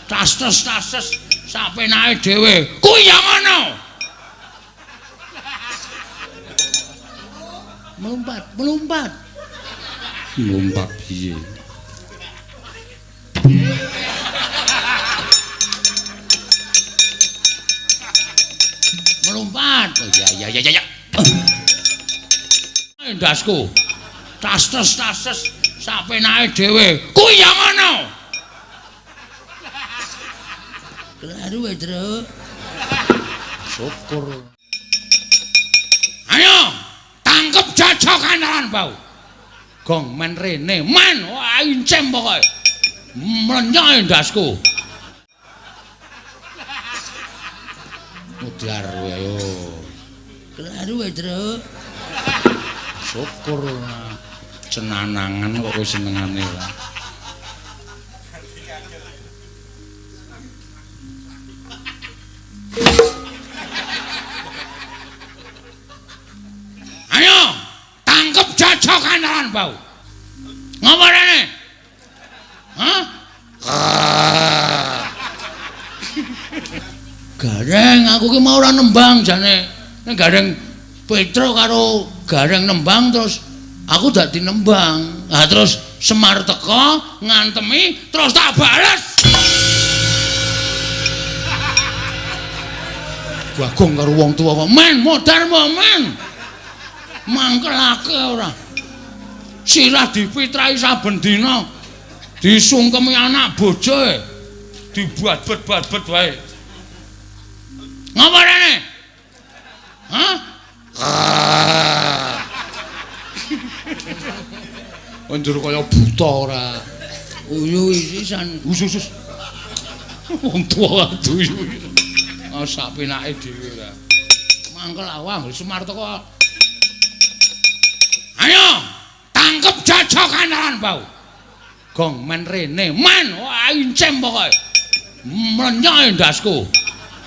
tas-tas sapenake dhewe. Kuwi ya ngono. Melompat. Lompat piye? Melompat. Oh ya. Ndasku. Tas-tas sapenake dhewe. Kuwi ya ngono. Kelaru wae, Tru. Syukur. Ayo, tangkep jajak kandalan bau. Gong men rene, men. Wah, incem pokoke. Mlenyoy ndasku. Mudar wae yo. Kelaru wae, Tru. Syukur. Cenanangan kok kowe senengane lah. Ayo, tangkep jajak kandalan bau. Ngapa rene? Hah? Gareng, aku ki mau ora nembang jane. Nek gareng Petro karo gareng nembang terus aku dadi nembang. Nah terus Semar teko ngantemi terus tak bales. Bagong karo wong tuwa kok men modar men. Mangkelake ora. Sirah dipitrai saben dina. Disungkemi anak bojoe. Dibuat-bet wae. Ngapa rene? Hah? Anjur kaya buta ora. Uyu isisan. Usus. Wong tuwa duyu. Ah sapenake dhewe ora. Mangkel awang Semar teko. Ayo, tangkep jajak kandalan bau. Gong men rene, men. Wah, incem pokoke. Mlenyoy ndasku.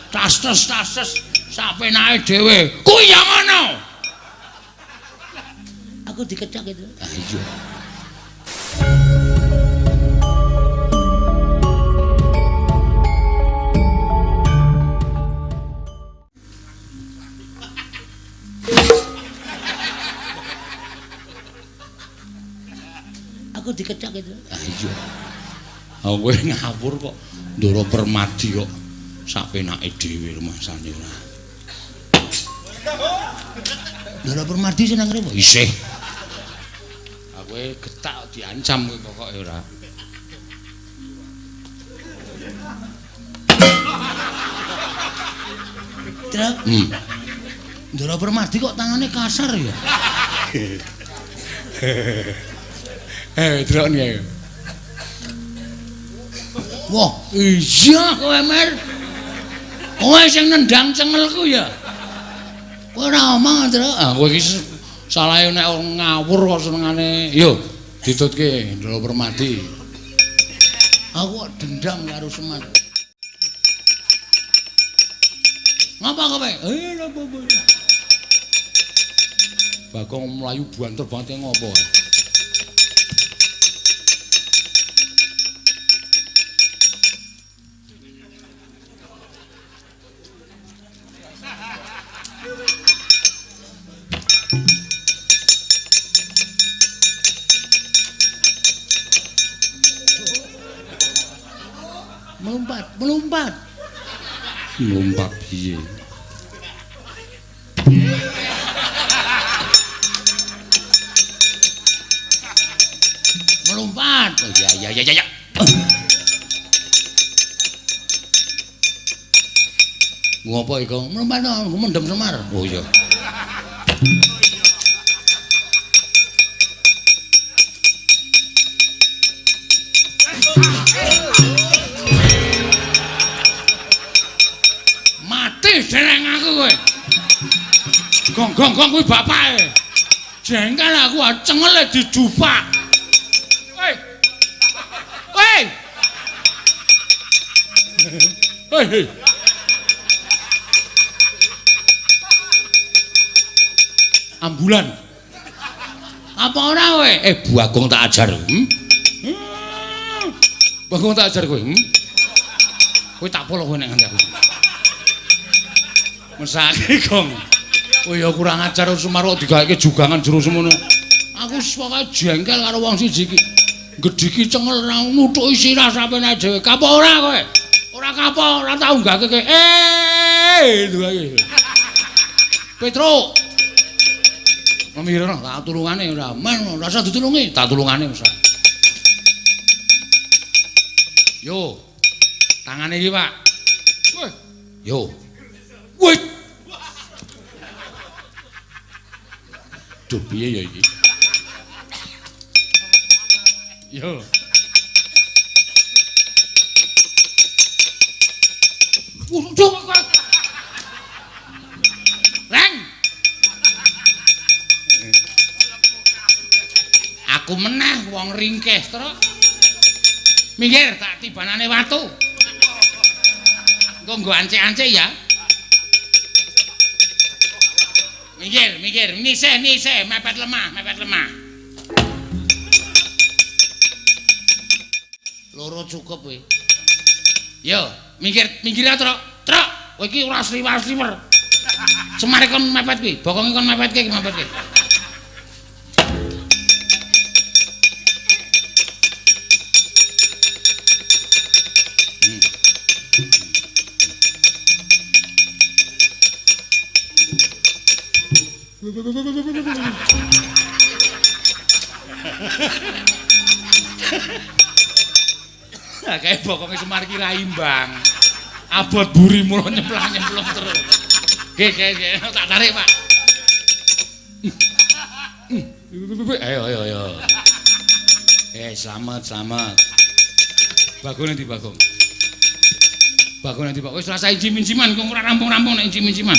Tas-tas sapenake dhewe. Kuwi ya ngono. Aku dikecak itu. Ah iya. Aku dikecak itu. Ah iya. Ah kowe ngawur kok Ndara Permadi kok sapenake dhewe rumasane ora. Ndara Permadi seneng rene isih. Aku getak diancam kowe pokoke ora. Truk. Ndara Permadi kok tangane kasar ya? Truk nih. Wah, iya kowe Mer. Kowe sing nendang cengelku ya. Kowe ora omong, Truk. Ah, kowe iki salahe nek ngawur kok senengane. Yo, ditutke Ndara Permadi. Aku kok dendam karo Semar. Ngapa kowe? Napa kowe? Bagong mlayu banter banget ngopo? Melompat. Lompat piye? Melompat. Oh ya. Ngopo iku? Melompat no, mendem Semar. Oh iya. Jeneng aku kowe. Gong kuwi bapake. Jengkel aku cengele dijupak. Hei. Ambulan. Apa ora kowe? Bagong tak ajar. Bagong tak ajar kowe. Kowe tak polo kowe nek nganti aku. Mesake, Gong. Oh ya kurang ajar Sumarwa digaweke jugangan jero semono. Aku pokoke jengkel karo wong siji iki. Gedhiki cengel ra nutuki sirah sampeyan dhewe. Kapok ora kowe? Ora kapok, ora tau nggake kowe. Itu ae. Petro. Mamira tak tulungane ora. Men ora usah ditulungi, tak tulungane wis. Yo. Tangane iki, Pak. Weh. Yo. Wih. Duh, piye ya iki? Yo. Duh, kok. Reng. Aku meneh wong ringkeh, Tru. Minggir tak tibanane watu. Engko nggo ancek-ancek ya. Minggir, nisih, mepet lemah. Loro cukup kowe. Yo, minggir ya, Truk. Kowe iki ora sliwar-sliwer. Semare kon mepet kuwi, bokonge kon mepetke. Nah, kayak bokonge Semar ki ra imbang. Abot buri mulo nyemplung terus. Nggih, tak tarik, Pak. Ayo. Selamat. Bagong nanti Bagong. Wis selesai jim-jiman kok ora rampung-rampung nek jim-jiman.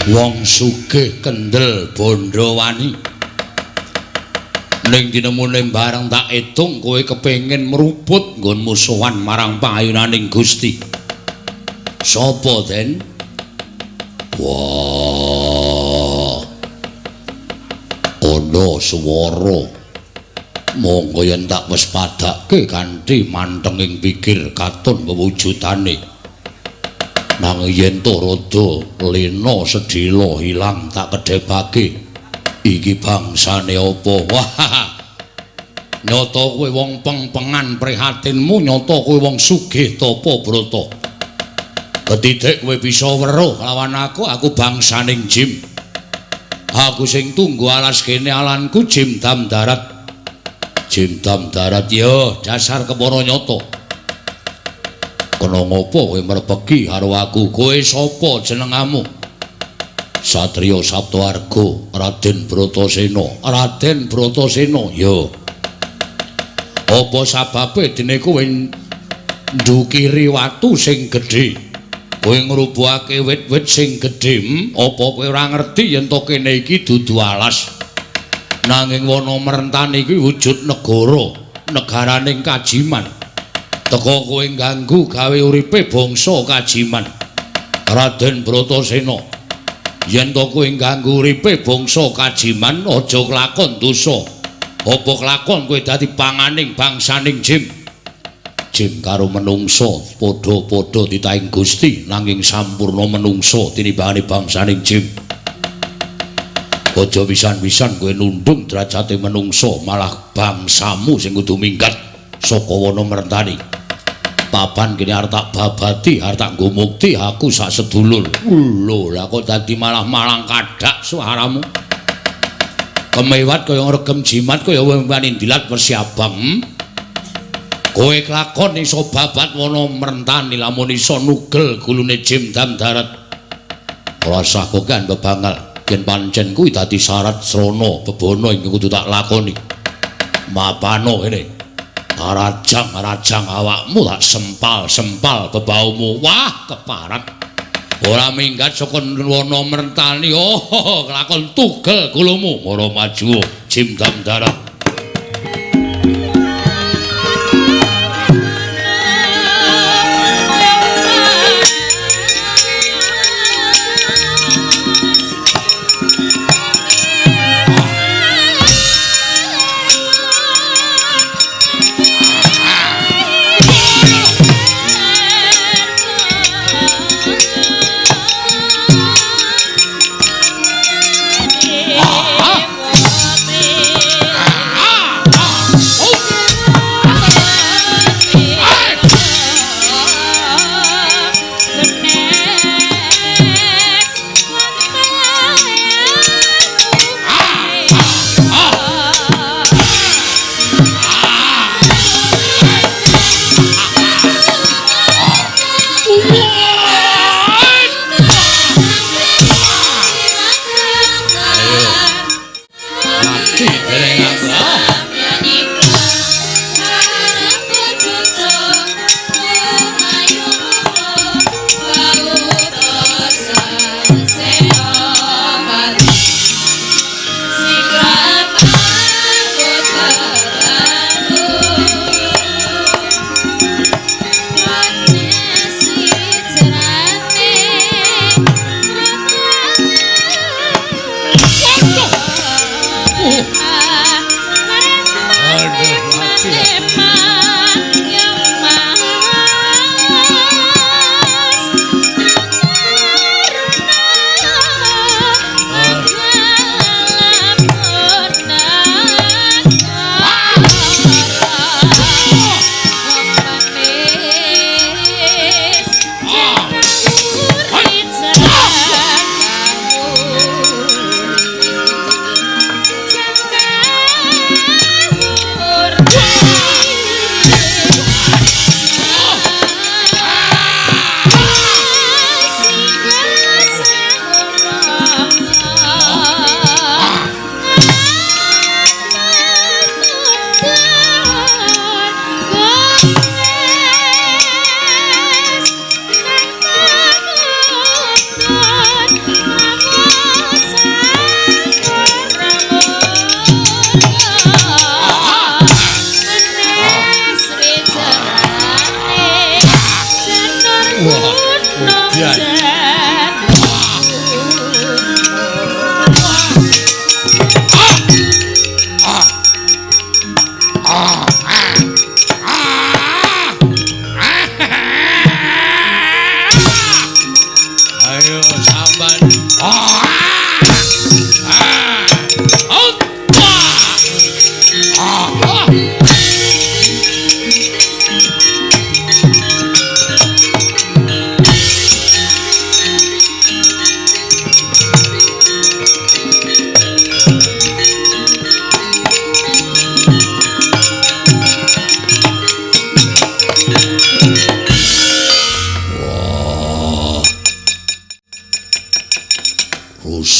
Wong sugih kendel bondo wani. Ning dinemune bareng tak etung kowe kepengin meruput nggon musuhan marang payunaning Gusti. Sapa den? Wah. Ana swara. Monggo yen tak wis padake kanthi mantenging pikir katon wewujudane. Nang yen to rada lena sedhela ilang tak kedhepake. Iki bangsane apa? Wah. Nyata kowe wong peng-pengan prihatinmu, nyata kowe wong sugih tapa brata. Ketitik kowe bisa weruh lawan aku bangsaning Jim. Aku sing tunggu alas kene alanku Jim Dam Darat. Jim Dam Darat yo dasar kepara nyata. Kena ngopo kowe mrepegi karo aku? Kowe sapa jenengmu? Satriya Saptawarga, Raden Bratasena. Yo. Apa sababe dene kowe ndukiri watu sing gedhe? Kowe ngrubuhake wit-wit sing gedhe, apa kowe ora ngerti yen to kene iki dudu alas? Nanging wana merentani iki wujud negaraning Kajiman. Teka kowe ganggu gawe uripe bangsa Kajiman. Raden Bratasena. Yen to kowe ganggu uripe bangsa Kajiman, aja kelakon dosa. Apa kelakon kowe dadi panganing bangsaning Jim? Jim karo menungso padha-padha titahing Gusti, nanging sampurna menungso tinimbangane bangsaning Jim. Aja pisan-pisan kowe nundung derajate menungso, malah bangsamu sing kudu minggat saka wana merentani. Papan kene arep tak babadi, arep tak nggo mukti aku sak sedulur. Lho, lah kok dadi malah malang kadhak suaramu. Kemewat kaya ngregem jimat kaya wani dilat persiabang. Kowe kelakon iso babat wana merentani lamun iso nugel gulune Jim Dam Darat. Ora sah kok kan bebangal. Yen pancen kuwi dadi syarat srana bebono ing kudu tak lakoni. Mapano kene. Rajang awakmu tak sempal bebaumu. Wah, keparat. Ora minggat saka wana merentani. Oh, kelakon tugel kulumu. Ora maju Jim Dam Darat.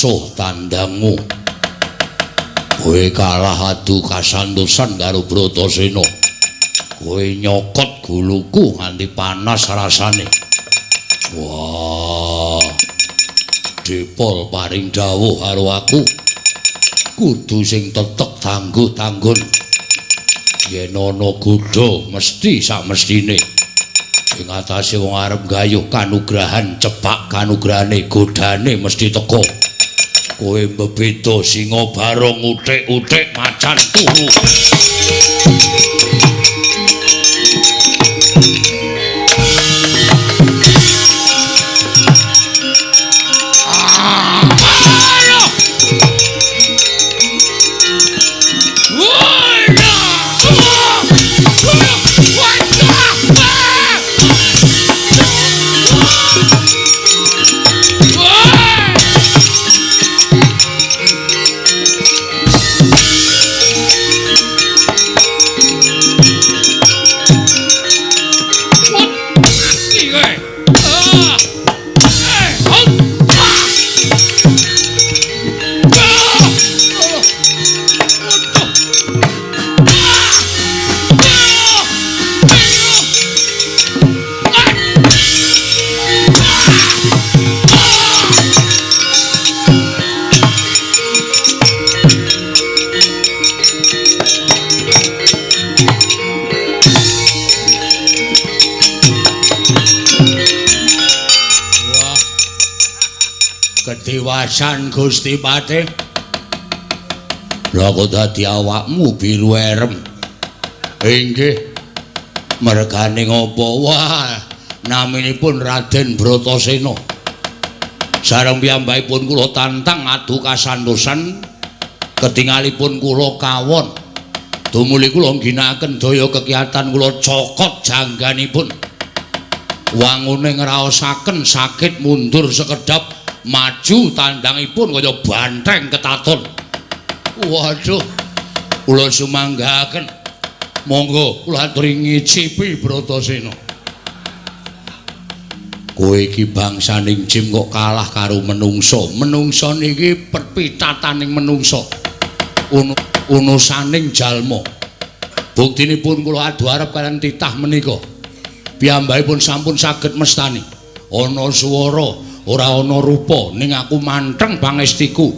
mungsuh tandangmu. Kowe kalah adu kasantosan karo Bratasena. Kowe nyokot guluku nganti panas rasane. Wah. Depol paring dawuh karo aku. Kudu sing tetek tangguh-tanggun. Yen ana godha mesti samestine. Ing atase wong arep gayuh kanugrahan cepak kanugrahane godane mesti teka. Kowe bebeda singa barong utik-utik macan turu. Kedewasan Gusti Patih. Lha kok dadi awakmu biru erem. Inggih. Mergane ngopo? Wah, naminipun Raden Bratasena. Sareng piyambakipun kula tantang adu kasantosan ketingalipun kula kawon. Dumuli kula ngginakaken daya kekiyatan kula cokot jangganipun. Wangune ngraosaken sakit mundur sekedap maju tandangipun kaya banteng ketaton. Waduh, kula sumanggaken. Monggo kula aturi ngicipi Bratasena. Kowe iki bangsaning jim kok kalah karo menungso. Menungso niki perpitataning menungso. Unusaning jalma. Buktinipun kula adu arep kaliyan titah menika. Piyambakipun sampun saged mestani. Ana swara ora ana rupa ning aku manteng pangestiku.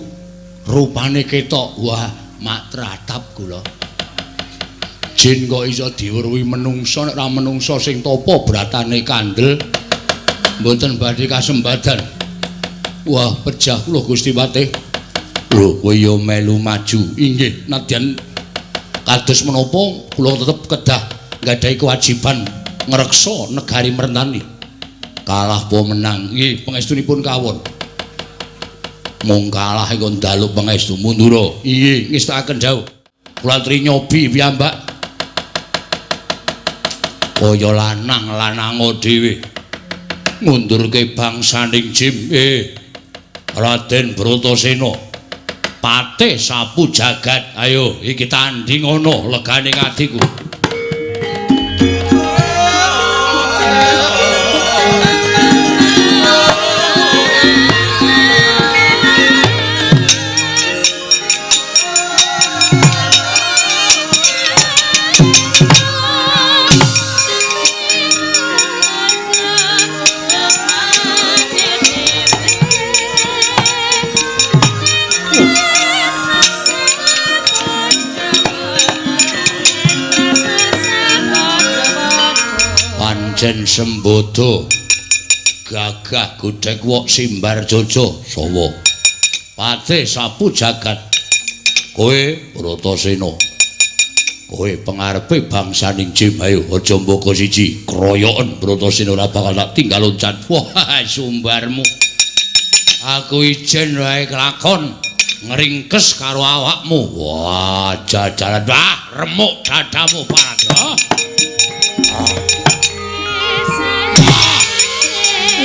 Rupane ketok. Wah, mak tratap kula. Jin kok iso diweruhi menungso nek ora menungso sing tapa bratane kandel. Mboten badhe kasembadan. Wah, pejah kula Gusti Patih. Lho, kowe ya melu maju. Inggih, nadyan kados menapa kula tetep kedah nggadahi kewajiban ngreksa negari merentani. Kalah apa menang nggih pangestunipun kawon. Mung kalah engko ndaluk pangestu mundura. Nggih ngestakaken jauh. Kula aturi nyobi piyambak. Kaya lanang dhewe. Mundurke bangsaning jim. Raden Bratasena. Patih sapu jagat. Ayo iki tanding ana leganing adiku. Pancen sembodo gagah gudhek wok simbar jojo sawa patih sapu jagat. Kowe Bratasena, kowe pengarepe bangsaning jim. Ayo aja mboko siji kroyoken. Bratasena ora bakal tak tinggal loncat. Wah, sumbarmu aku ijen wae kelakon ngringkes karo awakmu. Wah, jajalan remuk dadamu Paraga.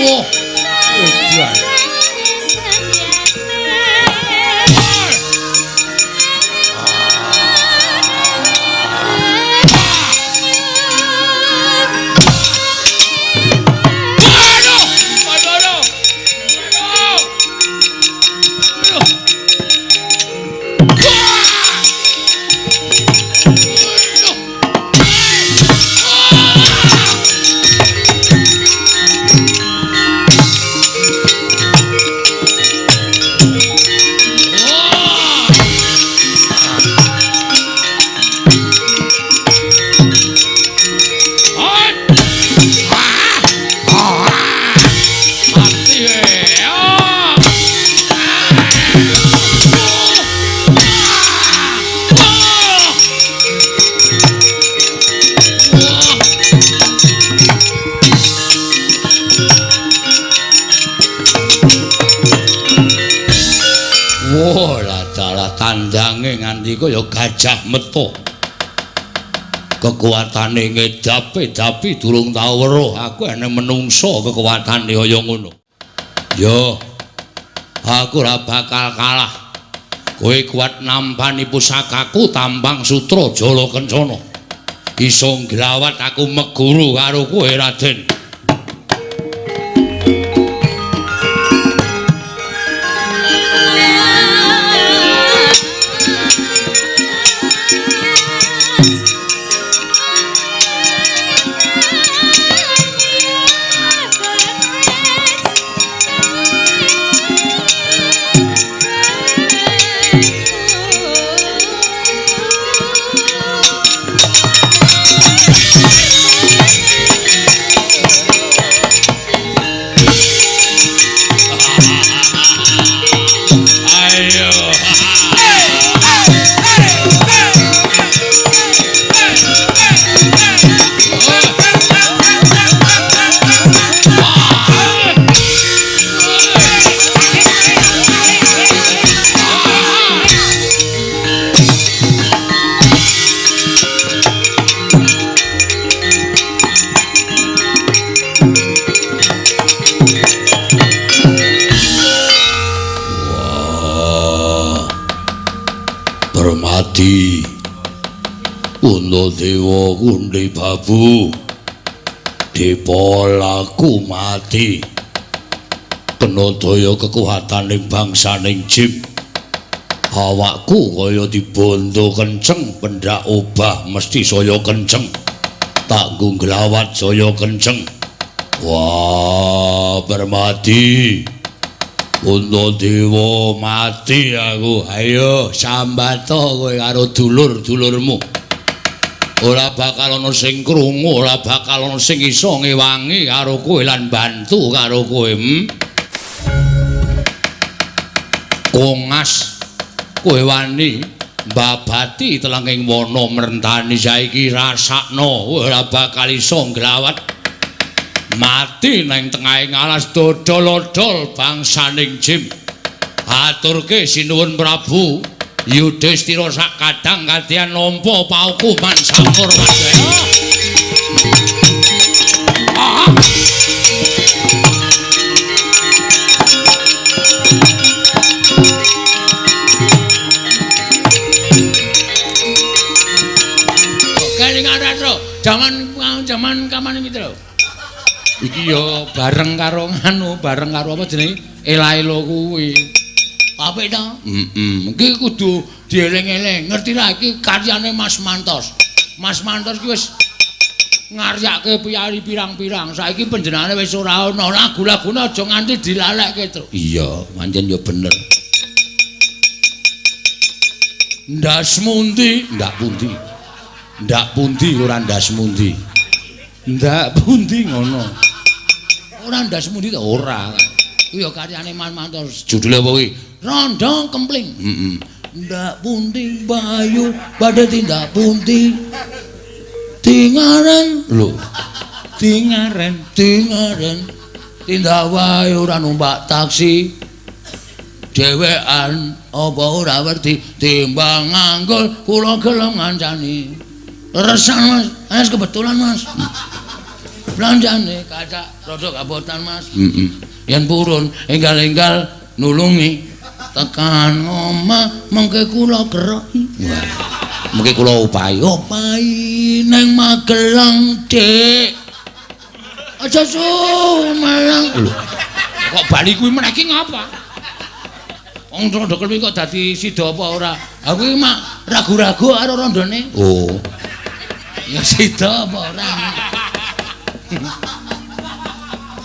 Wah, edan. kaya gajah metu. Kekuatane ngedapi durung tau weruh aku enek menungso kekuatane kaya ngono. Yo, aku ora bakal kalah. Kowe kuat nampani pusakaku Tambang Sutra Jala Kencana. Iso nglawat aku meguru karo kowe Raden. Permati Puntadewa Kundi Babu Dipolaku mati kena daya kekuwataning bangsaning jim awakku kaya dibondo kenceng pendak obah mesti saya kenceng tak nggo glawat saya kenceng. Wah Permati Puntadewa mati aku. Ayo sambato kowe karo dulur-dulurmu. Ora bakal ana sing krungu, ora bakal ana sing iso ngewangi karo kowe lan bantu karo kowe. Kongas kowe wani mbabati telenging wana mrentani saiki rasakno ora bakal iso nglawat. Mati nang tengahing alas dodol-odol bangsaning jim. Aturke sinuwun Prabu Yudhistira sak kadang kadhian nampa paukuman sampur padha. Kelingan rasa jaman kaman iki lho. Iki ya bareng karo bareng karo apa jenenge? Elailo kuwi. Apik ta? Iki kudu dieling-eling. Ngerti ra iki karyane Mas Mantos. Mas Mantos ki wis ngaryake piyari pirang-pirang. Saiki panjenengane wis ora ana. Lagu-lagune aja nganti dilalekke, Tru. Iya, pancen ya bener. Ndasmu ndi? Ndak pundi. Ndak pundi ora ndasmu ndi. Ndak pundi ngono. Ora ndasmu ndi ta ora. Kuwi ya karyane Mas Mantos. Judule apa kuwi? Rondo Kempling. Ndak pundi bayu badhe tindak pundi. Tingaren lho. Tingaren tindak wae ora numpak taksi. Dhewean apa ora werti timbang nganggul kula gelem ngancani. Resan Mas, es kebetulan Mas. Belanjane kaca rada kabotan Mas. Yen purun enggal-enggal nulungi tekan omah mengke kula keroki. Wah. Mengke kula upahi nang Magelang, Dik. Aja Malang. Lho. Kok bali kuwi meneh iki ngapa? Wong Rondo Kempling kok dadi sida apa ora? Ha kuwi mak ragu-ragu karo rondone. Oh. Ya sida apa ora?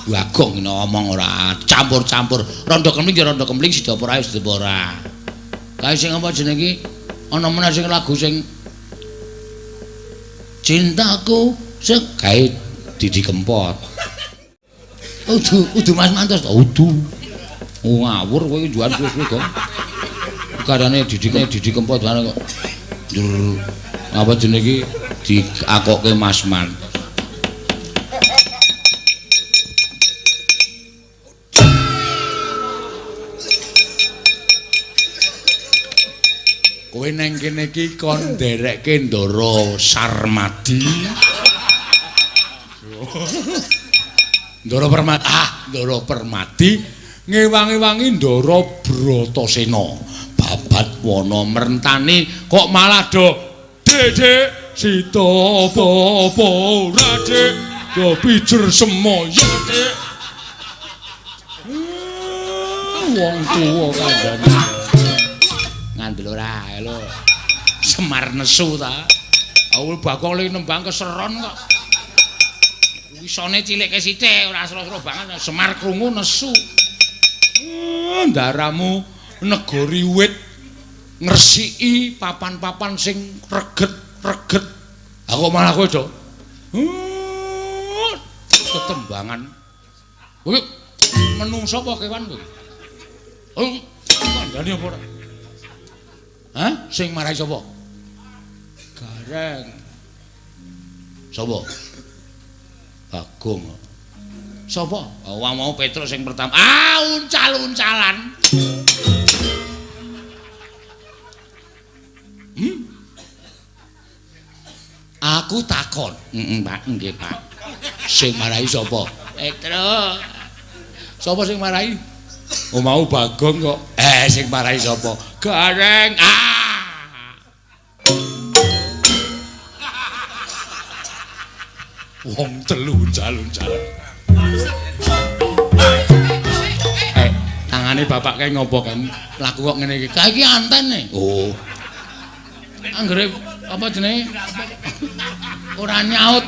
Wagong ngomong ora campur-campur. Rondo Kempling ya Rondo Kempling sida apa ora sida apa ora. Kae sing apa jenenge iki? Ana meneh sing lagu sing Cintaku sekae Didi Kempot. Udu Mas Mantos to, udu. Oh ngawur kowe iki juan suwe-suwe kok. Karane Didi Kempot bareng kok. Apa jenenge iki diakokke Mas Man. Kowe Kowe neng kene iki kon nderekke Ndara Sarmadi. Ndara Permadi. Ndara Permadi ngewangi-wangi Ndara Bratasena. Babat wana merentani kok malah do Dek Sita apa ora Dik do pijer semoyo Dik. Wong tuwa kandhane. Ngandel ora ae lho. Semar nesu ta. Awul bakal nembang keseron kok. Wisane cilike sithik ora sero-sero banget Semar krungu nesu. Ndaramu negori wit ngresiki papan-papan sing reget-reget. Aku malah kowe, Cuk. Tetembangan. Kowe menungso apa kewan kowe? Oh, kandhane apa ora? Hah? Sing marahi sapa? Gareng. Sapa? Bagong. Sapa? Wong mau Petrus sing pertama. Uncal-uncalan. Aku takon. Pak, nggih, Pak. Sing marahi sapa? Petrus. Sapa sing marahi? Oh mau Bagong kok. Sing marahi sapa? Gareng. Wong telu uncal-uncal. Tangane bapak kae ngopo kan? Laku kok ngene iki. Kae iki antene. Oh. Anggere apa jenenge? Ora nyaut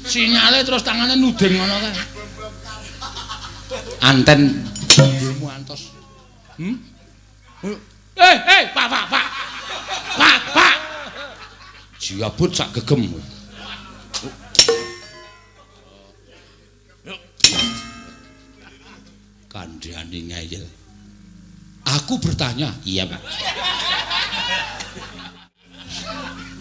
sinyale terus tangane nuding ngono kae. Anten ilmu antos. Pak. Jiabut sak gegem. Kandhane ngeyel. Aku bertanya, iya Pak.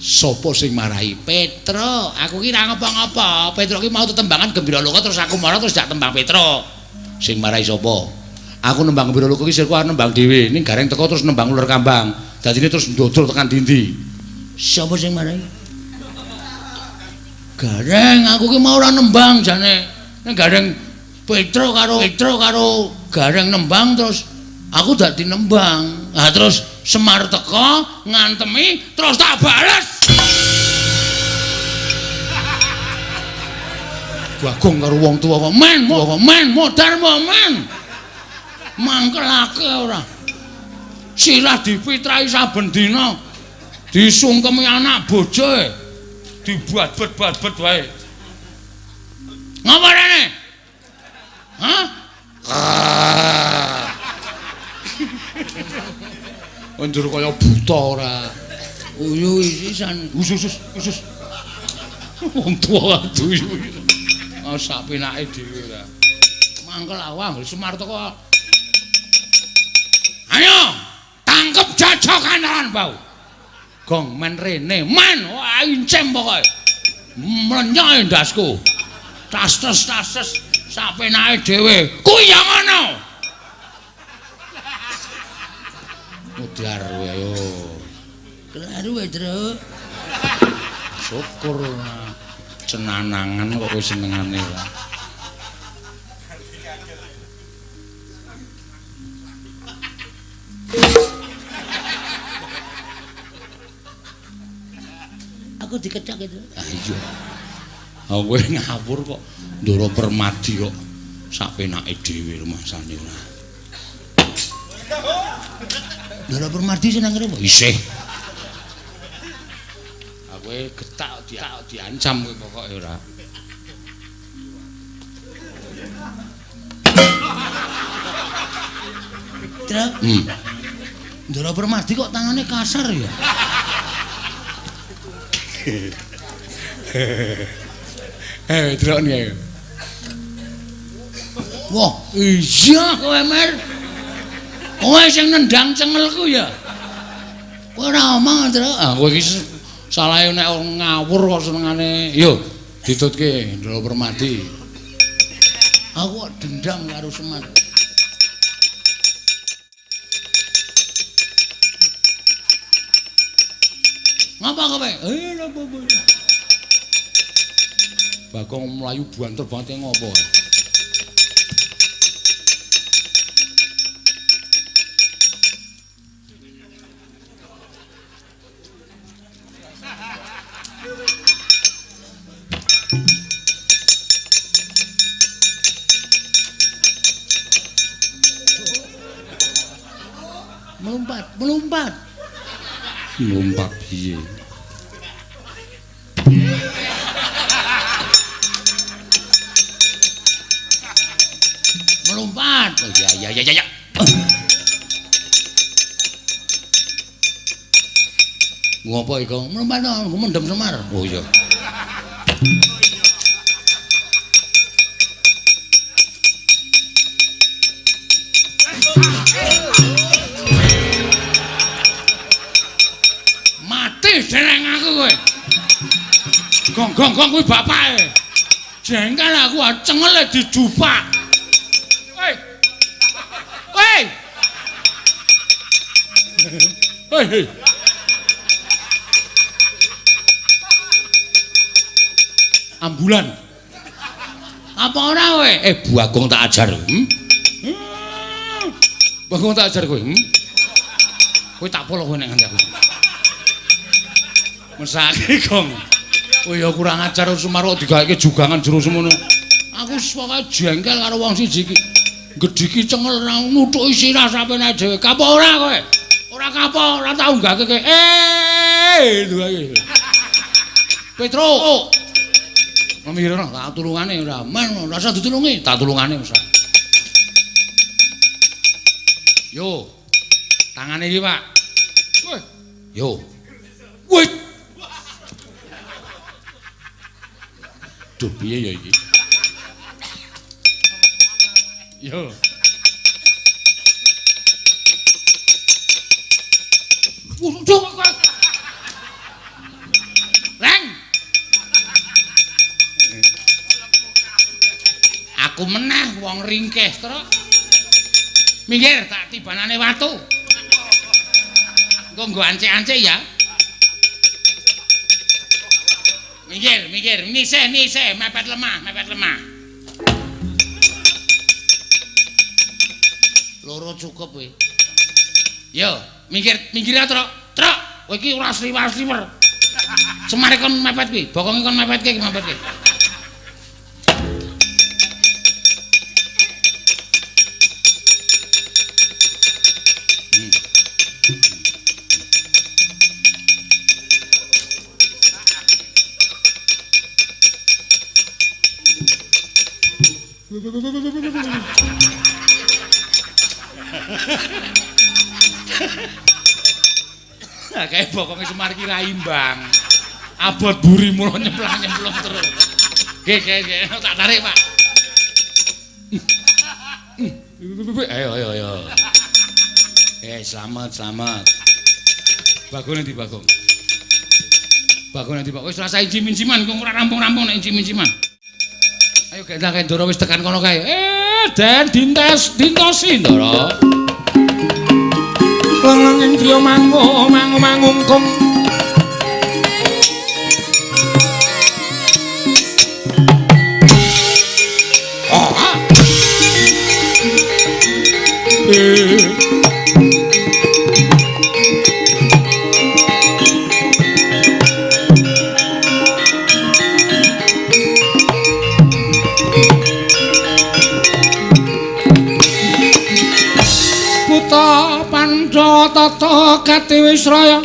Sopo sing marahi? Petro. Aku ki ra ngopo-ngopo. Petro ki mau tetembangan Gembira Loka terus aku marah terus dak tembang Petro. Sing marahi sapa? Aku nembang Gembira Loka ki sirku arep nembang dhewe. Ning gareng teko terus nembang ular kambang. Dadine terus ndodol tekan dindi. Sopo sing marahi? Gareng, aku ki mau ora nembang jane. Ning gareng Petro karo gareng nembang terus aku dadi nembang. Nah terus Semar teko ngantemi terus tak bales. Bagong karo wong tuwa kok men modar men. Mangkelake ora. Sirah dipitrahi saben dina. Disungkemi anak bojoe. Dibuat-bet wae. Ngapa rene? Hah? Njur kaya buta ora. Uyu isisan. Usus. Wong tuwa duyu. Sak penake dhewe ora. Mangkel awang Semar teko. Ayo, tangkep jajokan bau. Gong men rene, men wah incem pokoke. Mlenyoh ndasku. Tas sak penake dhewe. Kuwi ya ngono. Mudar wae yo. Kelaru wae, Tru. Syukur cenanangan kok kowe senengane ora. Aku dikecak itu. Iya. Kowe ngawur kok Ndara Permadi kok sak penake dhewe rumasane ora. Ndara Permadi seneng ngene isih. Kowe getak diancam kowe pokoke ora. Truk. Ndara Permadi kok tangane kasar ya? Truk nih. Wah, iya kowe Mer. Kowe sing nendang cengelku ya. Kowe ora omong, Truk. Kowe iki salahe nek ngawur kok senengane. Yo, ditutke Ndara Permadi. Aku kok dendam karo Semar. Ngapa kowe? Napa. Bagong mlayu banter banget ngopo? Melompat. Melompat piye? Melompat. Oh ya. Ngopo iku? Melompat to, mendem Semar. Oh iya. Jeneng aku kowe. Gong kuwi bapake. Jengkel aku cengele dijupak. Hei. Ambulan. Apa ora kowe? Bagong tak ajar. Bagong tak ajar kowe. Kowe tak polo kowe nek nganti aku. Mesake Gong. Oh ya kurang ajar Sumarwo digaweke jugangan jero semono. Aku pokoke jengkel karo wong siji iki. Gedhiki cengel ra nutuki sirah sapene dhewe. Kapok ora kowe? Ora kapok, ora tau gake kowe. Lho iki. Petro. Mamirana tak tulungane ora. Men ora usah ditulungi, tak tulungane mesake. Yo. Tangane iki, Pak. Woi. Yo. Woi. Duh piye ya iki? Yo. Wuduh kok. Reng. Aku meneh wong ringkeh, Tru. Minggir tak tibanane watu. Engko nggo ancek-ancek ya. Minggir, nisih, mepet lemah. Loro cukup kowe. Yo, minggir ya, Truk. Kowe iki ora sliwer. Semare kon mepet kuwi, bokonge kon mepetke. Nah, kayak bokonge Semar ki ra imbang. Abot buri mulo nyemplung terus. Nggih, tak tarik, Pak. Ayo. Selamat. Bagong nanti Bagong. Wis rasa incim-inciman kok ora rampung-rampung nek incim-inciman. Ayo gendang Ndara wis tekan kono kae. Den dintosi Ndara. Langing griya mangungkum. Tata Katiwisraya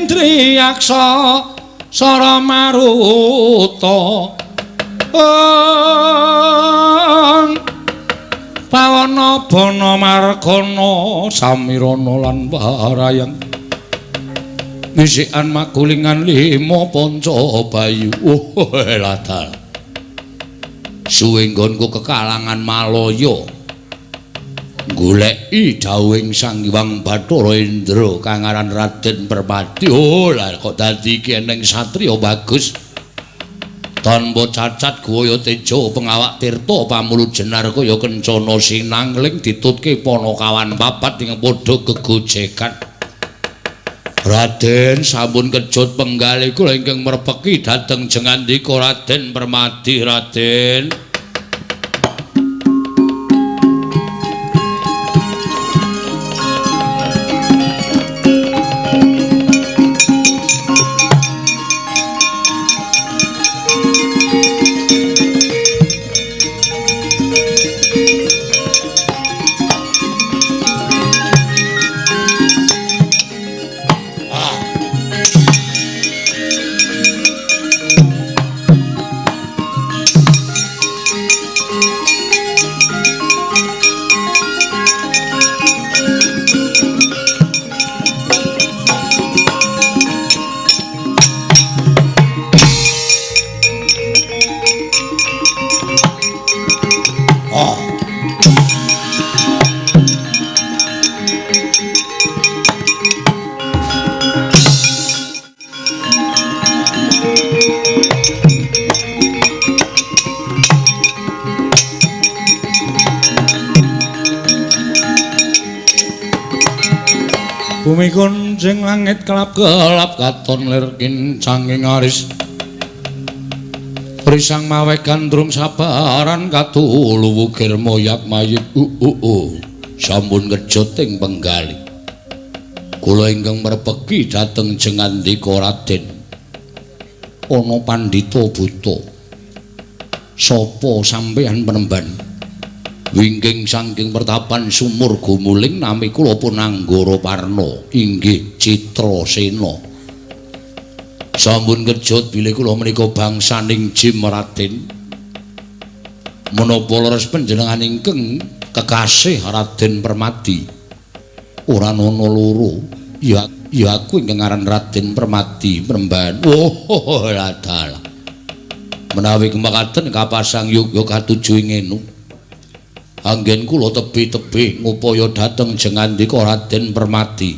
Indriyaksa Sara Maruta Pawana Bana Margana Samirana lan Parayang Misikan Magulingan Lima Pancabayu ladal suwe nggonku kekalangan Malaya goleki dawuhing Sang Hyang Bathara Indra kang aran Raden Perpati. Oh, lah kok dadi iki eneng satriya bagus. Tanpa cacat Gwaya Teja pengawak tirta pamulu jenar kaya kencana sinangling ditutke Panakawan papat ing padha gegojekan. Raden sampun kejut penggalih kula ingkang merpeki dhateng jengandika Raden Permati Raden. Bumi kuncing langit kelap-kelap katon lir kincanging aris. Risang mawe gandrung sabaran katulu wukir moyak mayit. Sampun kejut ing penggalih. Kula ingkang merpeki dhateng jengandika Raden. Ana pandhita buta. Sapa sampeyan penemban? Wingking saking pertapan sumur gumuling nami kula Punanggara Parna inggih Citrasena. Sampun kejut bilih kula menika bangsaning Jim Raden. Menapa leres panjenengan ingkang kekasih Raden Permati? Ora ana loro. Ya aku ingkang aran Raden Permati Premban. Oh, ladalah. Menawi kemakaten kapasang yoga katuju ing enu. Anggen kula tebih-tebih ngupaya dhateng jengandika Raden Permati.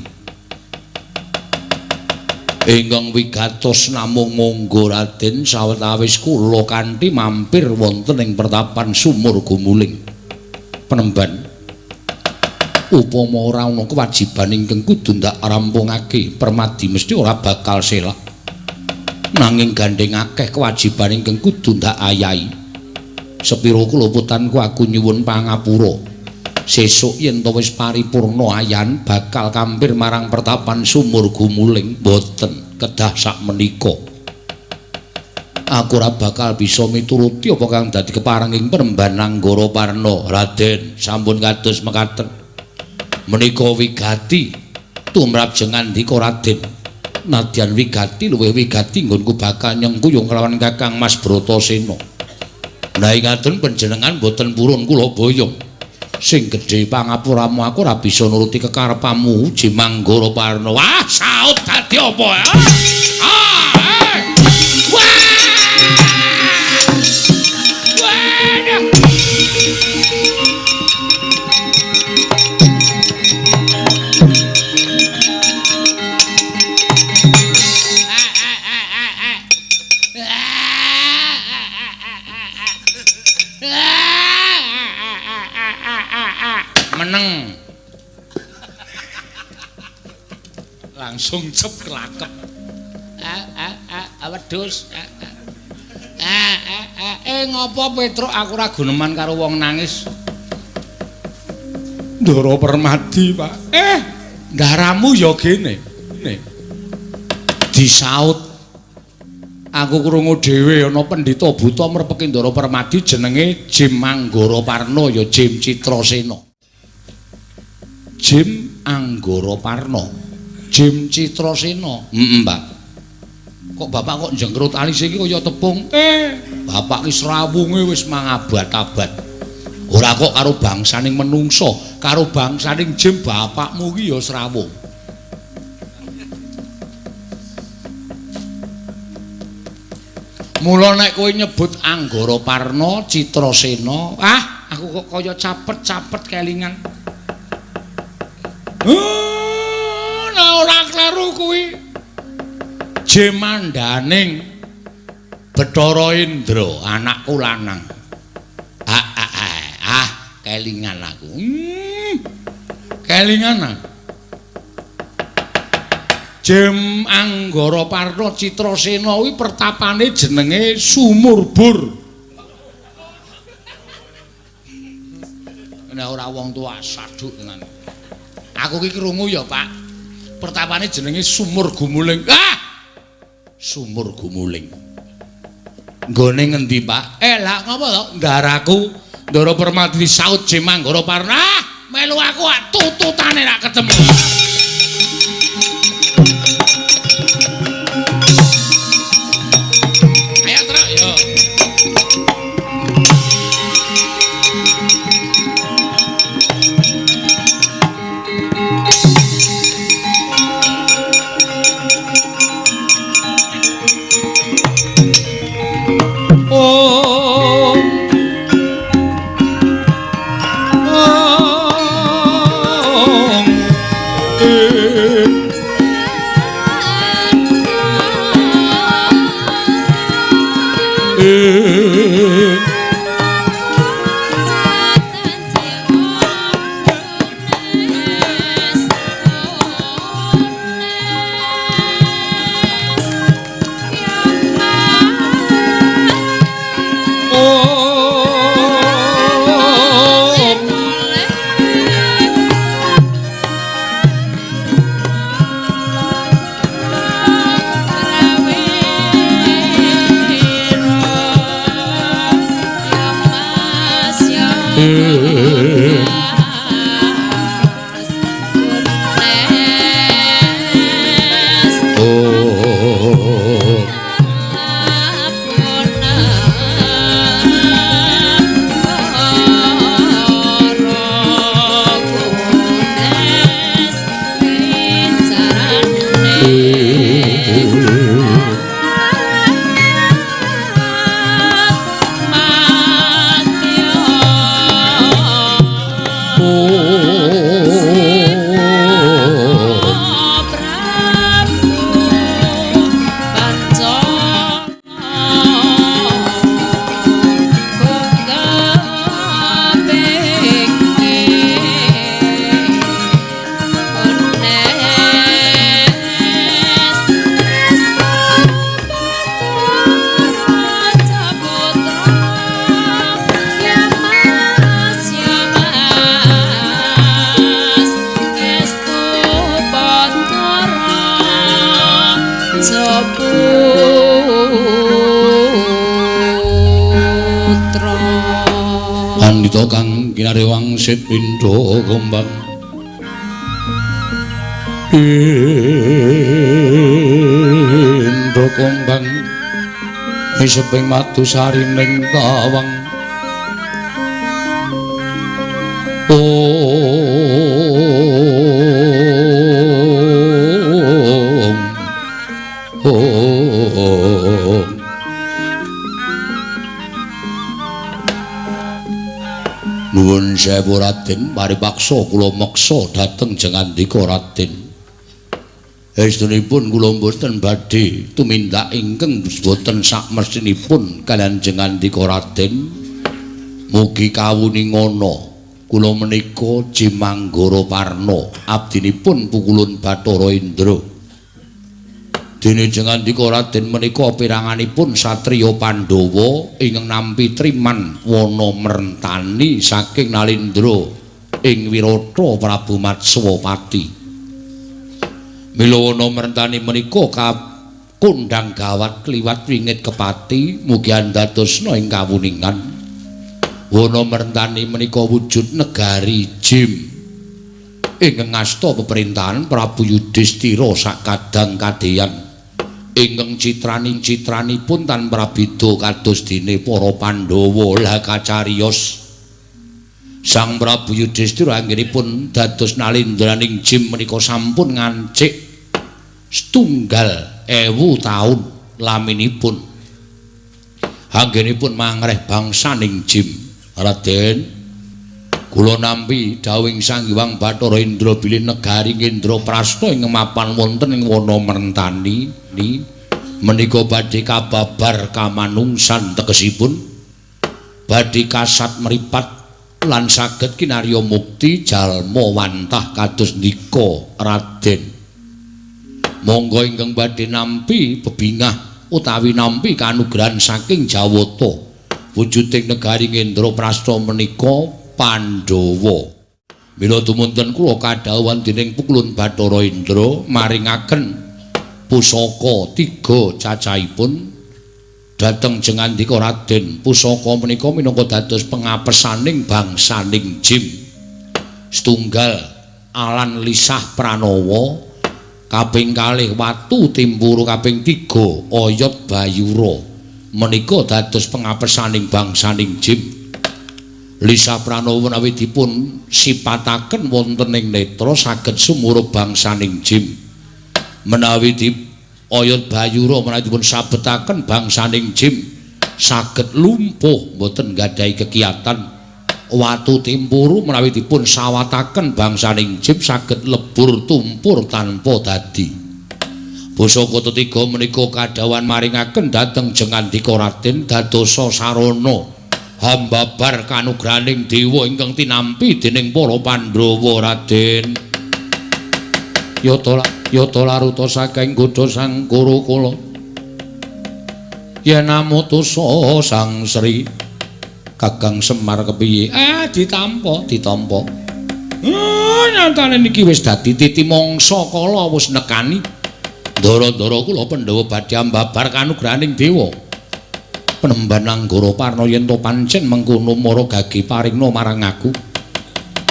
Ingkang wigatos namung monggo Raden sawetawis kula kanthi mampir wonten ing pertapan sumur gumuling. Penemban upama ora ana kewajiban ingkang kudu ndak rampungake Permati mesti ora bakal selak. Nanging gandeng akeh kewajiban ingkang kudu ndak ayahi. Sepiro keluputanku aku nyuwun pangapura. Sesuk yen to wis paripurna ayan bakal kampir marang pertapan sumur gumuling boten kedah sak menika. Aku ora bakal bisa mituruti apa kang dadi keparenging Peremban Nanggara Parna. Raden sampun kados mekaten. Menika wigati tumrap jengandika Raden. Nadyan wigati luwih wigati nggonku bakal nyengkuyung kelawan Kakang Mas Bratasena. Nah ingatun panjenengan boten purun kula boyong. Sing gedhe pangapuramu aku ora bisa nuruti kekarepamu Jim Manggara Parna. Wah, saut dadi apa ya? Meneng langsung cep kelakep. Wedhus. Ngopo Petruk aku ora guneman karo wong nangis. Ndara Permadi, Pak. Ndaramu ya gene. Disaut. Aku krungu dhewe ana pendhita buta merpeki Ndara Permadi jenenge Jim Manggara Parna ya Jim Citrasena. Jim Anggara Parna. Jim Citrasena. Mbak. Kok bapak kok jengkrut alis iki kaya tepung? Bapak ki srawunge wis mangabad-abad. Ora kok karo bangsaning menungso, karo bangsaning Jim bapakmu ki ya srawung. Mula nek kowe nyebut Anggara Parna, Citrasena, aku kok kaya capet-capet kelingan. Nah ora kleru kuwi. Jemandaning Bathara Indra, anakku lanang. Kelingan aku. Kelingan aku. Jem Anggara Parna Citrasena kuwi pertapane jenenge Sumurbur. Nek ora wong tuwa saduk tenan. Aku ki krungu ya, Pak. Pertapane jenenge Sumur Gumuling. Ah! Sumur Gumuling. Nggone ngendi, Pak? Lah ngapa to? Ndaraku Ndara Permadi saut Jem Anggara Parna. Melu aku tututane ra ketemu. Ayo terus yo. Pandhita kang kinare wangsit pindha gombang pindha gombang miseping madu sarining tawang Nuwun sewu Raden, paripaksa kula meksa dhateng jengandika Raden. Estunipun kula mboten badhe tumindak ingkang boten sakmestinipun kaliyan jengandika Raden. Mugi kawuningana kula menika Jem Anggara Parna, abdinipun Pukulun Bathara Indra. Dene jengandika Raden menika piranganipun satriya Pandhawa ingkang nampi triman wana mrentani saking Nalindra ing Wirata Prabu Matswapati. Mila wana mrentani menika kondhang gawat kliwat wingit kepati mugi andadosna ing kawuningan. Wana mrentani menika wujud negari Jem ingkang ngasta peperintahan Prabu Yudhistira sakadang kadeyan. Ingkang citranipun tanpa beda kados dene para Pandhawa la kacariyos. Sang Prabu Yudhistira anggenipun dados nalindraning Jem menika sampun ngancik 7.000 taun laminipun. Anggenipun mangreh bangsaning Jem. Raden, kula nampi dawuhing Sang Hyang Bathara Indra bilih negari Indraprastha ing mapan wonten ing wana mrentani menika badhe kababar kamanungsan tegesipun badhe kasat mripat lan saged kinarya mukti jalma wantah kados ndika Raden. Monggo ingkang badhe nampi bebingah utawi nampi kanugrahan saking Jawata wujuding negari Ngendraprasta menika Pandhawa. Mila dumunten kula kadhawuhan dening Pukulun Bathara Indra maringaken pusaka 3 cacahipun dhateng jengandika Raden. Pusaka menika minangka dados pengapesaning bangsaning Jim. Setunggal Alan Lisah Pranawa, kaping kalih Watu Timpuru, kaping 3 Oyot Bayura menika dados pengapesaning bangsaning Jim. Lisah Pranawa menawi dipun sipataken wonten ing netra saged sumurup bangsaning Jim. Menawi Oyot Bayura menawi dipun sabetaken bangsaning Jim saged lumpuh boten gadhahi kekiyatan. Watu Timpuru menawi dipun sawataken bangsaning Jim saged lebur tumpur tanpa dadi. Pusaka 3 menika kadhawan maringaken dhateng jengandika Raden dadosa sarana hambabar kanugrahaning dewa ingkang tinampi dening para Pandhawa. Raden Yata laruta saking godha sang Kurukula yen amutusa sang Sri Kakang Semar kepiye? Ditampa. Nyatane niki wis dadi titi mangsa kala wis nekani. Ndara-ndara kula Pandhawa badhe ambabar kanugrahaning dewa. Penemban Anggara Parna yen to pancen mengkono mara gage paringna marang aku.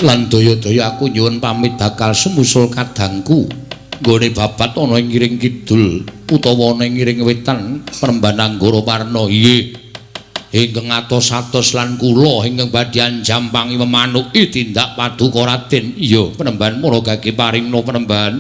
Lan daya-daya aku nyuwun pamit bakal sumusul kadangku nggone babat ana ing ngiring kidul utawa ana ing ngiring wetan Penemban Anggara Parna. Iye. Ingkang atos-atos lan kula ingkang badhe anjampangi memanuki tindak paduka Raden. Iya, Penemban mara gage paringna Penemban.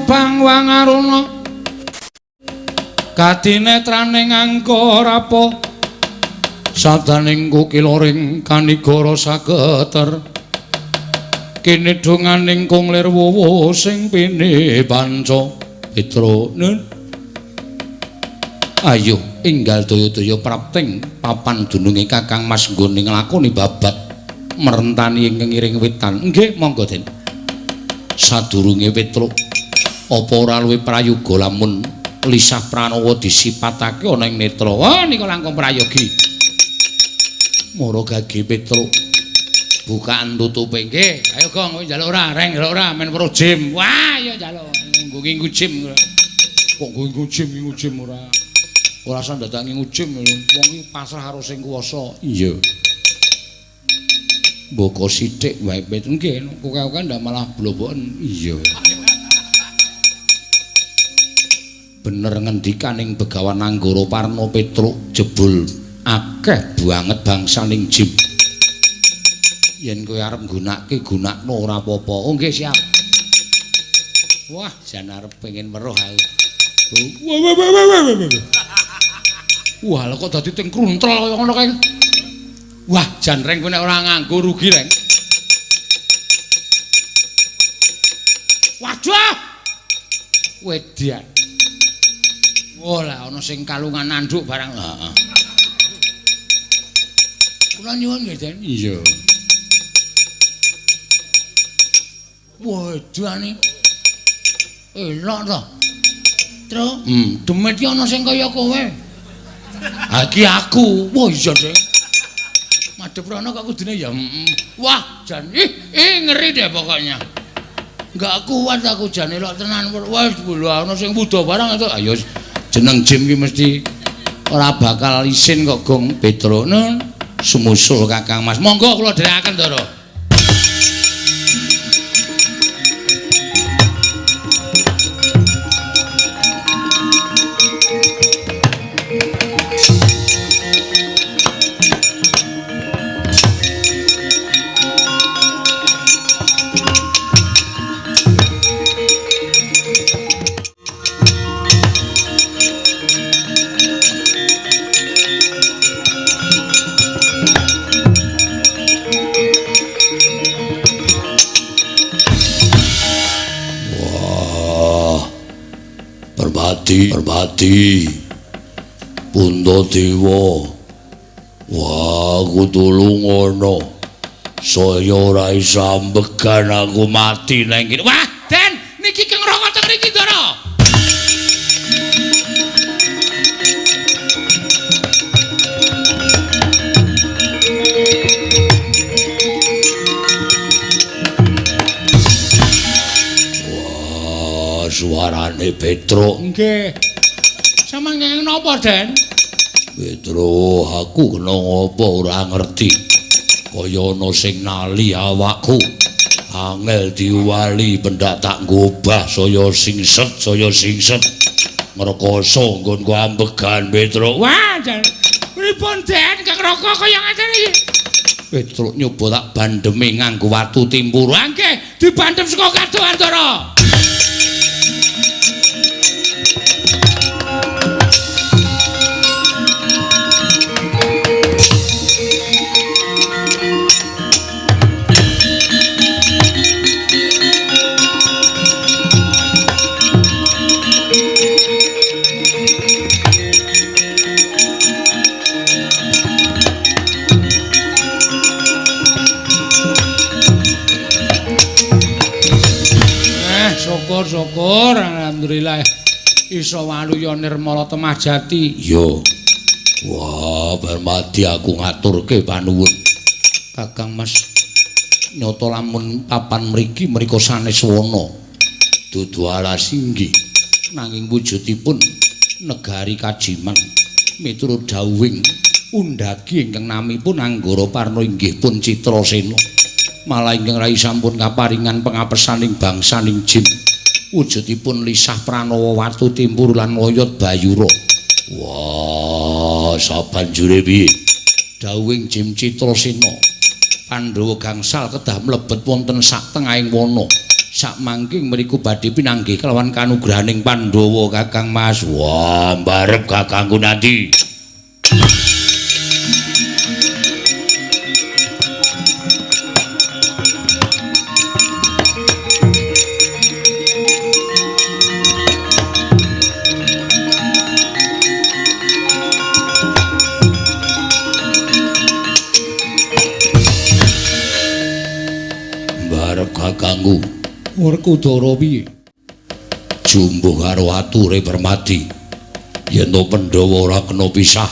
Bang Aruna kadinetraning Angkarapo sadaning kukiloring kanigara sageter kene donganing kunglir wuwu sing pine panca Petra nun ayo enggal daya-daya prapting papan dununge Kakang Mas nggone nglakoni babat merentani ing ngiring wetan. Nggih monggo Den. Sadurunge Petra apa ora luwih prayoga lamun Lisah Pranawa disipatake ana ing netra. Nika langkung prayogi. Mara gage Petra. Bukaan tutupe nggih. Ayo Gong kowe njaluk ora, reng njaluk ora men weruh Jim. Wah, ya njaluk. Nggo Jim. Kok nggo Jim ora. Ora usah dadangi ngujim wong iki pasrah karo sing kuwasa. Iya. Mboko sithik wae Petra nggih. Kowe ndak malah bloboken. Iya. Bener ngendikaning Begawan Anggara Parna Petruk jebul akeh banget bangsaning Jim. Yen kowe arep nggunakake gunakno ora apa-apa. Oh nggih siap. Wah, jan arep pengen weruh aku. Wah, lha kok dadi ting kruntel kaya ngono kae. Wah, jan reng kowe nek ora nganggo rugi reng. Waduh. Wedian. Oh lah ana sing kalungan anduk barang. Heeh. Kula nyuwun nggih, Den. Iya. Wedane. Elok to. Tru? Demit ki ana sing kaya kowe. Ha iki aku. Wah iya, Den. Madhep rono kok kudune ya. Wah, jan ngeri deh pokoknya. Enggak kuat aku jan elok tenan. Wes lho ana sing wuda barang itu. Ayo jeneng Jim ki mesti ora bakal isin kok Gong Petra. sumusul Kakang Mas. Monggo kula dherekaken Ndara. Permati Puntadewa wah aku tulung ngono saya ora isa ambegan aku mati nang kene wah Den niki keng rokok teng mriki Ndara suarane Petro. Nggih. Sampeyan kenging napa, Den? Petro, aku kena ngapa ora ngerti. Kaya ana sing nali awakku. Angel diwali pendak tak ngobah saya singset. Ngrekoso nggonku ambegan Petro. Wah, Den. Pripun, Den? Kang rokok kaya ngaten iki. Petro nyoba tak bandemi nganggo watu timbur. Nggih, dibandem saka kadohan Ndara. Syukur alhamdulillah iso waluya nirmala temah jati. Yo. Wah, Permati aku ngaturke panuwun. Kakang Mas nyata lamun papan mriki mrika sanes wana. Dudu alas inggih Nanging wujudipun negari Kajiman miturut dawuhing undhagi ingkang namipun Anggara Parna inggih pun Citrasena. Malah ingkang rai sampun kaparingan pengapesaning bangsaning jin. Wujudipun lisah pranawa watu timbur lan oyot bayura. Wah, sabanjure piye? Dawuhing Jim Citrasena, Pandhawa gangsal kedah mlebet wonten sak tengahing wana. Sak mangking mriku badhe pinanggih kelawan kanugrahaning Pandhawa Kakang Mas. Wah, mbarep kakangku nanti. Kakangku Werkudara piye? Jumbuh karo ature Permati. Yen to Pandhawa ora kena pisah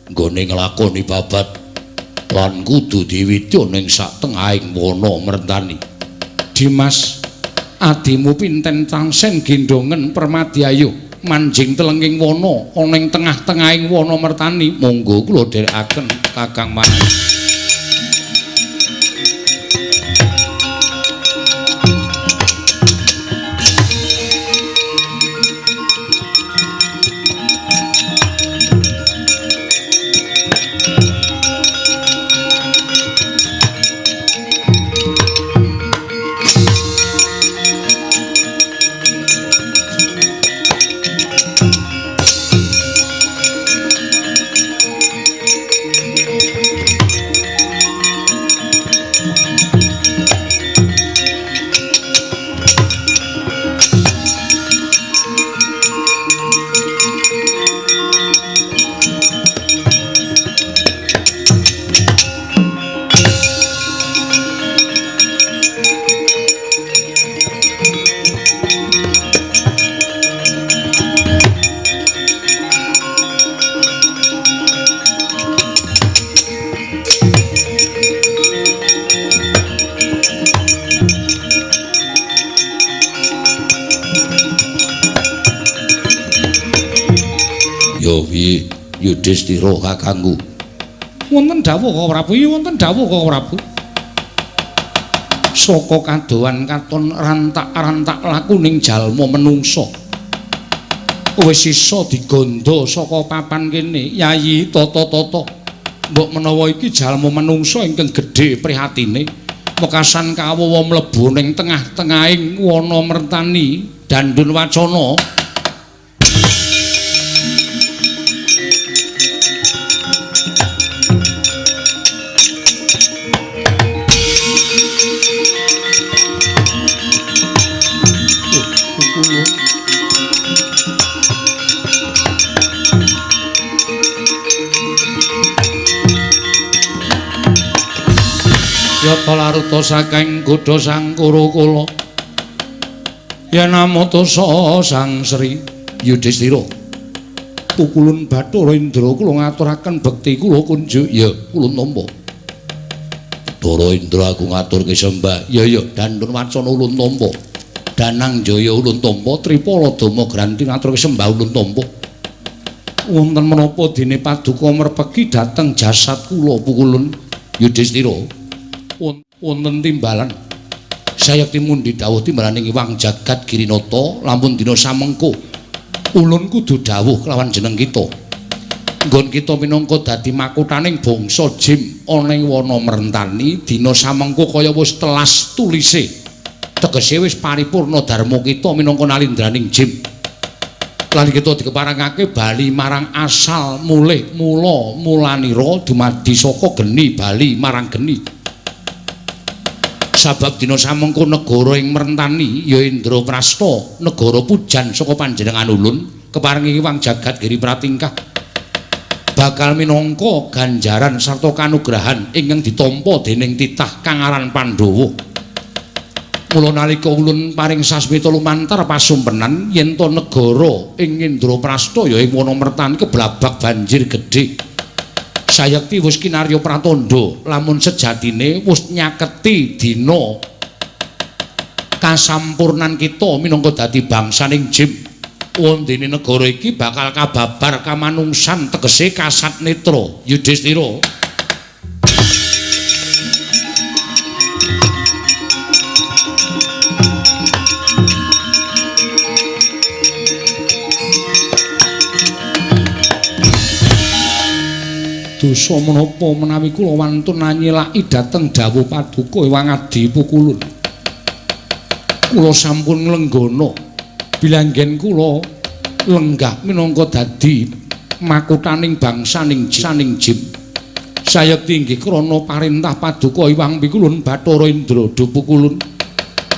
nggone nglakoni babat lan kudu diwidya ning sak tengahing wana mertani. Dimas, adimu pinten tangsen gendongen Permati ayo manjing telenging wana ana ing tengah-tengahing wana mertani. Monggo kula dherekaken Kakang Mas. Yudhistira kakangku. Wonten dawuh Kang Prabu, iya wonten dawuh Kang Prabu. Saka kadohan katon rantak-rantak laku ning jalma menungsa. Wis isa digondo saka papan kene, Yayi Tata-tata. Mbok menawa iki jalma menungsa ingkang gedhe prihatine, mekasan kawawa mlebu ning tengah-tengahing wana mertani Dandun Wacana. Yata laruta saking Gudha Sang Kurukula. Yen namata Sang Sri Yudhistira. Pukulun Bathara Indra kula ngaturaken bekti kula kunjuk. Ya, kula nampa. Bathara Indra aku ngaturke sembah. Ya Dandun Wacana ulun tampa. Danang Jaya ulun tampa, Tripala Dama Granti ngaturke sembah ulun tampa. Wonten menapa dene paduka merpeki dhateng jasad kula Pukulun Yudhistira. Wonten timbalan sayekti mundi dawuh timbalaning Iwang Jagat Girinata lampun dina samengko ulun kudu dawuh kelawan jeneng kita nggon kita minangka dadi makuthaning bangsa jim ana ing wana merentani dina samengko kaya wis telas tulise tegese wis paripurna dharma kita minangka nalindraning jim lan kita dikeparengake bali marang asal mulih mulanira dumadi saka geni bali marang geni. Sabab dina samengko negara ing merentani ya Indraprastha negara pujan saka panjenengan ulun keparengi Iwang Jagat Giri Pratingkah bakal minangka ganjaran sarta kanugrahan ingkang ditampa dening titah kang aran Pandhawa. Mula nalika ulun paring sasmita lumantar pasumpenan yen to negara ing Indraprastha ya ing wana mertani keblabak banjir gedhe. Sayekti wis kinarya pratandha lamun sejatine wis nyaketi dina kasampurnan kita minangka dadi bangsaning jim. Wondene negara iki bakal kababar kamanungsan tegese kasat netra Yudhistira. Dosa menapa menawi kula wantun nyelaki dhateng dawuh paduka Iwang Adi Pukulun. Kula sampun nglenggana bilanggen kula lenggah minangka dadi makuthaning bangsaning jim. Sayekti inggih krana parentah paduka Iwang Pikulun Bathara Indra Pukulun.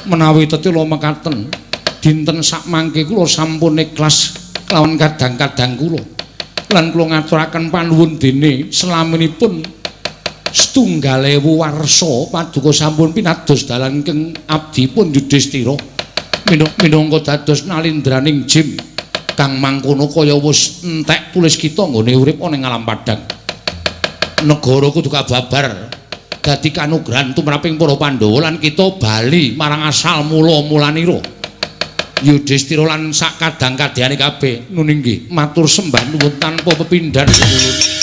Menawi tetela mekaten dinten sakmangke kula sampun ikhlas kelawan kadang-kadang kula. Lan kula ngaturaken panuwun dene selaminipun 7.000 warsa paduka sampun pinados dalan keng abdipun Yudhistira minangka dados nalindraning jim kang mangkono kaya wis entek tulis kita nggone urip ana ing alam padang. Negara kudu kababar dadi kanugrahan tumraping para Pandhawa lan kita bali marang asal mula-mulanira. Yudhistira lan sak kadang-kadhane kabeh nun inggih matur sembah nuwun tanpa pepindhan ulun.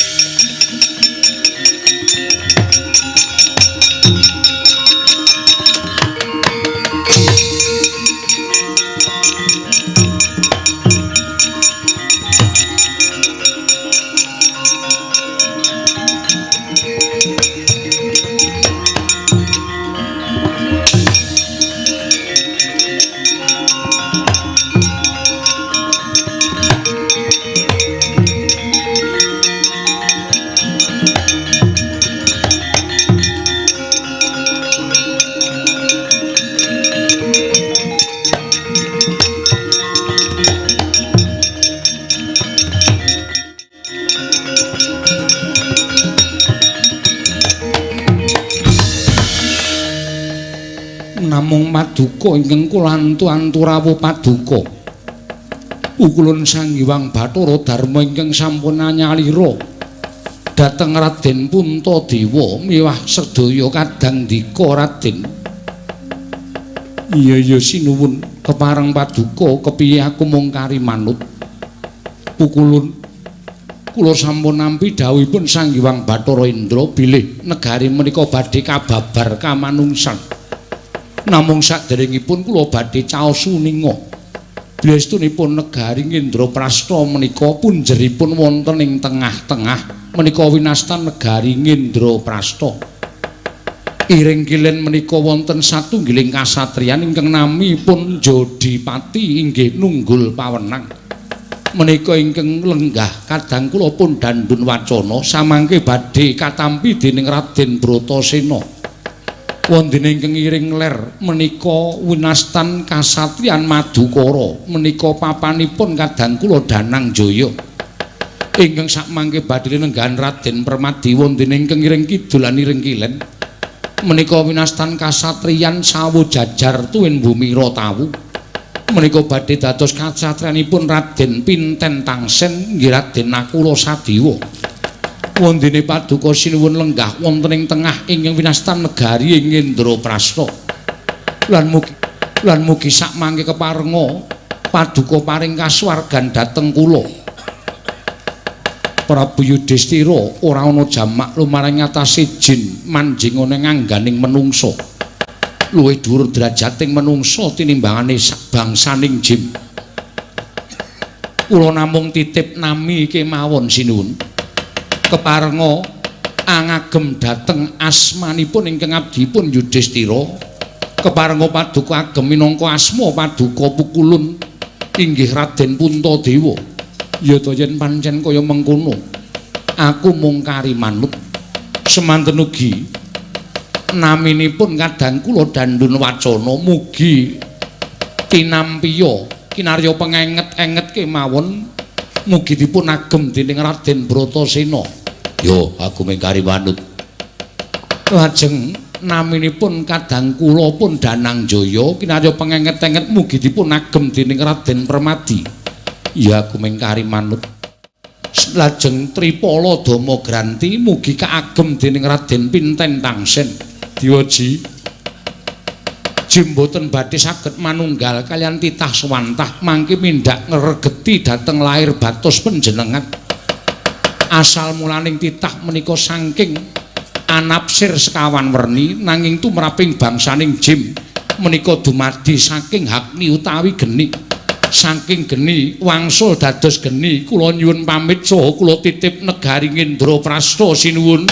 Namung paduka ingkang kula antu-antu rawuh paduka. Pukulun Sang Hyang Bathara Darma ingkang sampun anyalira dhateng Raden Puntadewa miwah sedaya kadang dika Raden. Iya sinuwun kepareng paduka kepiye aku mung kari manut. Pukulun kula sampun nampi dawuhipun Sang Hyang Bathara Indra bilih negari menika badhe kababar kamanungsan. Namung saderengipun kula badhe caos suninga. Bilestunipun negari Ngendraprasta menika punjeripun wonten ing tengah-tengah menika winastan negari Ngendraprasta. Iring kilen menika wonten satunggiling kasatriyan ingkang namipun Jodipati inggih Nunggul Pawenang. Menika ingkang lenggah kadang kula pun dandun wacana samangke badhe katampi dening Raden Bratasena. Wondene ingkang iring ler menika winastan kasatriyan Madukara menika papanipun kadang kula Danang Jaya. Ingkang sakmangke badhe nenggahan Raden Permadi wondene ingkang iring kidul lan iring kilen menika winastan kasatriyan Sawojajar Tuwin Bumira Tawu. Menika badhe dados kasatriyanipun Raden Pinten Tangsen nggih Raden Nakula Sadiwa. Wondene paduka sinuwun lenggah wonten ing tengah ingkang winastan negari Ngendraprasta. Lan mugi sakmangke keparenga paduka paring kasuwargan dhateng kula. Prabu Yudhistira ora ana jamak lumaring ngatasé jin manjing ana ngangganing menungsa. Luwih dhuwur drajating menungsa tinimbangane bangsaning jin. Kula namung titip nami kemawon sinuwun. Keparenga angagem dhateng asmanipun ingkang abdipun Yudhistira. Keparenga paduka agem minangka asma paduka pukulun inggih Raden Puntadewa. Ya to yen pancen kaya mengkono. Aku mung kari manut. Semanten ugi naminipun kadang kula dandun wacana mugi tinampiya kinarya pengenget-enget kemawon mugi dipun agem dening Raden Bratasena. Yo aku mengkari manut. Lajeng naminipun kadang kula pun Danang Jaya kinarya pengenget-enget mugi dipun agem dening Raden Permadi. Ya aku mengkari manut. Lajeng Tripala Damagranti mugi kaagem dening Raden Pinten Tangsen. Diwaji jim boten badhe saged manunggal kalian titah swantah mangke mindak ngregeti dhateng lair batos panjenengan. Asal mulaning titah menika saking anapsir sekawan werni nanging tumraping bangsaning jim menika dumadi saking hakni utawi geni. Saking geni wangsul dados geni kula nyuwun pamit saha kula titip negari Ngendraprasta sinuwun.